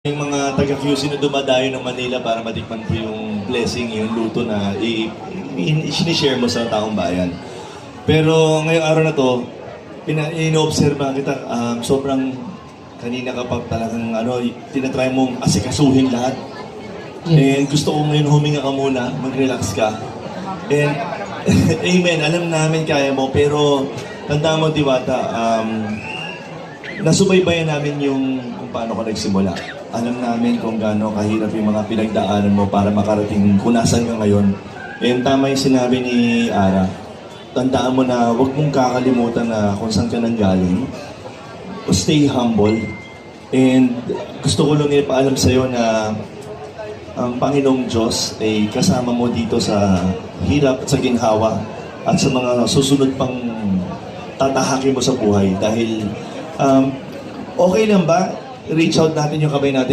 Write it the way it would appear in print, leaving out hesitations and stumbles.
Yung mga taga-QC na dumadayo ng Manila para matikman po yung blessing, yung luto na sinishare mo sa taong bayan. Pero ngayong araw na to, ino-observe kita, sobrang kanina ka pa talagang tinatry mong asikasuhin lahat. And gusto ko ngayon huminga ka muna, mag-relax ka. And amen, alam namin kaya mo, pero tanda mo, Diwata, nasubaybayan namin yung kung paano ka nagsimula. Alam namin kung gaano kahirap yung mga pinagdaanan mo para makarating kung nasan ka ngayon. And tama yung sinabi ni Ara. Tandaan mo na huwag mong kakalimutan na kung saan ka nanggaling. Stay humble. And gusto ko lang ipaalam sa'yo na ang Panginoong Diyos ay kasama mo dito sa hirap at sa ginhawa at sa mga susunod pang tatahakin mo sa buhay. Dahil okay lang ba? Reach out natin yung kamay natin.